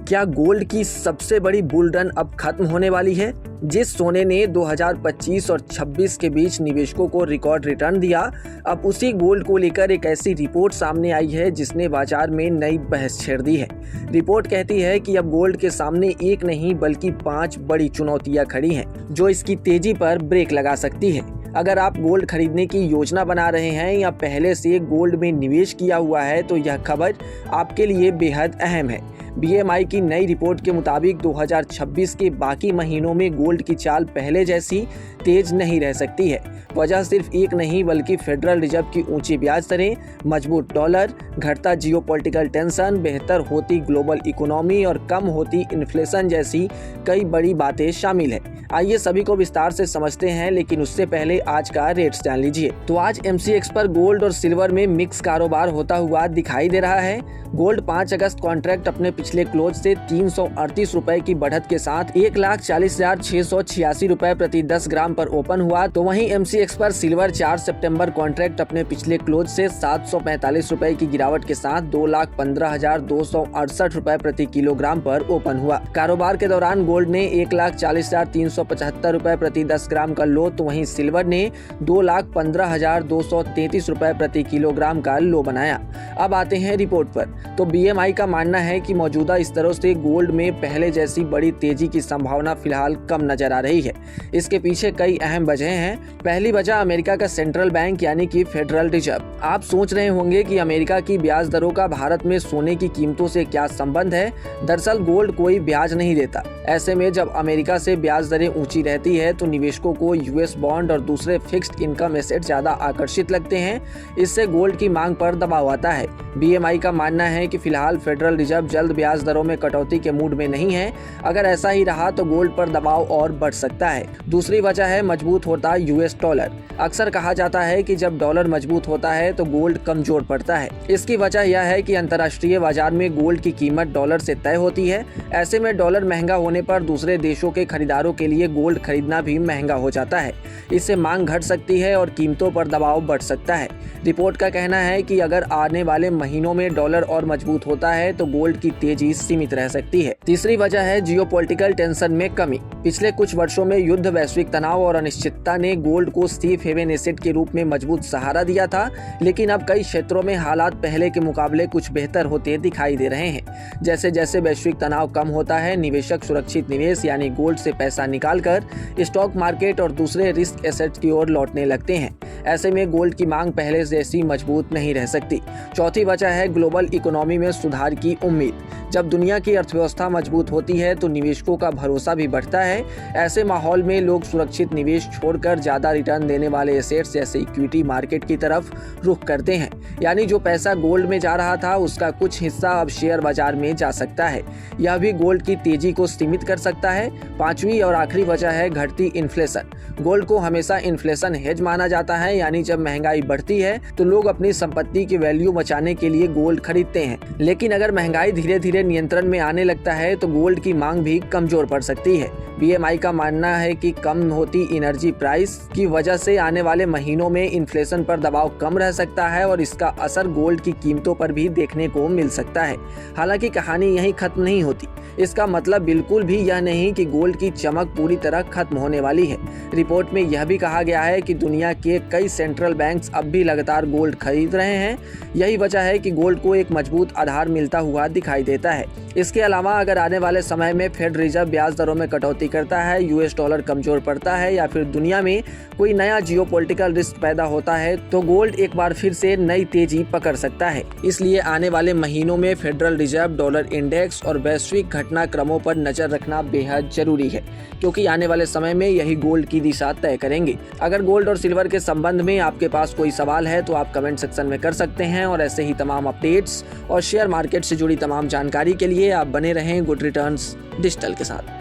क्या गोल्ड की सबसे बड़ी बुल रन अब खत्म होने वाली है? जिस सोने ने 2025 और 26 के बीच निवेशकों को रिकॉर्ड रिटर्न दिया, अब उसी गोल्ड को लेकर एक ऐसी रिपोर्ट सामने आई है जिसने बाजार में नई बहस छेड़ दी है। रिपोर्ट कहती है कि अब गोल्ड के सामने एक नहीं बल्कि 5 बड़ी चुनौतियां खड़ी हैं, जो इसकी तेजी पर ब्रेक लगा सकती है। अगर आप गोल्ड खरीदने की योजना बना रहे हैं या पहले से गोल्ड में निवेश किया हुआ है तो यह खबर आपके लिए बेहद अहम है। BMI की नई रिपोर्ट के मुताबिक 2026 के बाकी महीनों में गोल्ड की चाल पहले जैसी तेज नहीं रह सकती है। वजह सिर्फ एक नहीं बल्कि फेडरल रिजर्व की ऊंची ब्याज दरें, मजबूत डॉलर, घटता जियोपॉलिटिकल टेंशन, बेहतर होती ग्लोबल इकोनॉमी और कम होती इन्फ्लेशन जैसी कई बड़ी बातें शामिल है। आइए सभी को विस्तार से समझते हैं, लेकिन उससे पहले आज का रेट्स जान लीजिए। तो आज MCX पर गोल्ड और सिल्वर में मिक्स कारोबार होता हुआ दिखाई दे रहा है। गोल्ड 5 अगस्त कॉन्ट्रैक्ट अपने पिछले क्लोज से 338 रुपए की बढ़त के साथ 1,40,686 रुपए प्रति 10 ग्राम पर ओपन हुआ। तो वहीं MCX पर सिल्वर 4 सितंबर कॉन्ट्रैक्ट अपने पिछले क्लोज से 745 रुपए की गिरावट के साथ 2,15,268 रुपए प्रति किलोग्राम पर ओपन हुआ। कारोबार के दौरान गोल्ड ने 1,40,375 रुपए प्रति 10 ग्राम का लो, तो वहीं सिल्वर ने 2,15,233 रुपए प्रति किलोग्राम का लो बनाया। अब आते हैं रिपोर्ट पर। तो BMI का मानना है कि मौजूदा स्तरों से गोल्ड में पहले जैसी बड़ी तेजी की संभावना फिलहाल कम नजर आ रही है। इसके पीछे कई अहम वजह हैं। पहली वजह अमेरिका का सेंट्रल बैंक यानी कि फेडरल रिजर्व। आप सोच रहे होंगे कि अमेरिका की ब्याज दरों का भारत में सोने की कीमतों से क्या संबंध है। दरअसल गोल्ड कोई ब्याज नहीं देता। ऐसे में जब अमेरिका से ब्याज दरें ऊंची रहती है तो निवेशकों को US बॉन्ड और दूसरे फिक्स्ड इनकम एसेट ज्यादा आकर्षित लगते हैं। इससे गोल्ड की मांग पर दबाव आता है। BMI का मानना है कि फिलहाल फेडरल रिजर्व जल्द ब्याज दरों में कटौती के मूड में नहीं है। अगर ऐसा ही रहा तो गोल्ड पर दबाव और बढ़ सकता है। दूसरी वजह है मजबूत होता US डॉलर। अक्सर कहा जाता है कि जब डॉलर मजबूत होता है तो गोल्ड कमजोर पड़ता है। इसकी वजह यह है कि अंतर्राष्ट्रीय बाजार में गोल्ड की कीमत डॉलर से तय होती है। ऐसे में डॉलर महंगा होने पर दूसरे देशों के खरीदारों के लिए गोल्ड खरीदना भी महंगा हो जाता है। इससे मांग घट सकती है और कीमतों पर दबाव बढ़ सकता है। रिपोर्ट का कहना है कि अगर आने वाले महीनों में डॉलर और मजबूत होता है तो गोल्ड की तेजी सीमित रह सकती है। तीसरी वजह है जियोपॉलिटिकल टेंशन में कमी। पिछले कुछ वर्षों में युद्ध, वैश्विक तनाव और अनिश्चितता ने गोल्ड को सेफ हेवन एसेट के रूप में मजबूत सहारा दिया था, लेकिन अब कई क्षेत्रों में हालात पहले के मुकाबले कुछ बेहतर होते दिखाई दे रहे हैं। जैसे जैसे वैश्विक तनाव कम होता है, निवेशक सुरक्षित निवेश यानी गोल्ड से पैसा निकालकर स्टॉक मार्केट और दूसरे रिस्क एसेट्स की ओर लौटने लगते हैं। ऐसे में गोल्ड की मांग पहले जैसी मजबूत नहीं रह सकती। चौथी वजह है ग्लोबल इकोनॉमी में सुधार की उम्मीद। जब दुनिया की अर्थव्यवस्था मजबूत होती है तो निवेशकों का भरोसा भी बढ़ता है। ऐसे माहौल में लोग सुरक्षित निवेश छोड़कर ज्यादा रिटर्न देने वाले एसेट्स जैसे इक्विटी मार्केट की तरफ रुख करते हैं। यानी जो पैसा गोल्ड में जा रहा था उसका कुछ हिस्सा अब शेयर बाजार में जा सकता है। यह भी गोल्ड की तेजी को सीमित कर सकता है। पांचवी और आखिरी वजह है घटती इन्फ्लेशन। गोल्ड को हमेशा इन्फ्लेशन हेज माना जाता है, यानी जब महंगाई बढ़ती है तो लोग अपनी संपत्ति की वैल्यू बचाने के लिए गोल्ड खरीदते हैं। लेकिन अगर महंगाई धीरे धीरे नियंत्रण में आने लगता है तो गोल्ड की मांग भी कमजोर पड़ सकती है। BMI का मानना है कि कम होती एनर्जी प्राइस की वजह से आने वाले महीनों में इन्फ्लेशन पर दबाव कम रह सकता है और इसका असर गोल्ड की कीमतों पर भी देखने को मिल सकता है। हालांकि कहानी यहीं खत्म नहीं होती। इसका मतलब बिल्कुल भी यह नहीं कि गोल्ड की चमक पूरी तरह खत्म होने वाली है। रिपोर्ट में यह भी कहा गया है कि दुनिया के कई सेंट्रल बैंक्स अब भी लगातार गोल्ड खरीद रहे हैं। यही वजह है कि गोल्ड को एक मजबूत आधार मिलता हुआ दिखाई देता है। इसके अलावा अगर आने वाले समय में फेड रिजर्व ब्याज दरों में कटौती करता है, US डॉलर कमजोर पड़ता है या फिर दुनिया में कोई नया जियोपॉलिटिकल रिस्क पैदा होता है तो गोल्ड एक बार फिर से नई तेजी पकड़ सकता है। इसलिए आने वाले महीनों में फेडरल रिजर्व, डॉलर इंडेक्स और वैश्विक घटनाक्रमों पर नजर रखना बेहद जरूरी है, क्योंकि आने वाले समय में यही गोल्ड की दिशा तय करेंगे। अगर गोल्ड और सिल्वर के संबंध में आपके पास कोई सवाल है तो आप कमेंट सेक्शन में कर सकते हैं। और ऐसे ही तमाम अपडेट्स और शेयर मार्केट से जुड़ी तमाम जानकारी के लिए आप बने रहें गुड रिटर्न्स डिजिटल के साथ।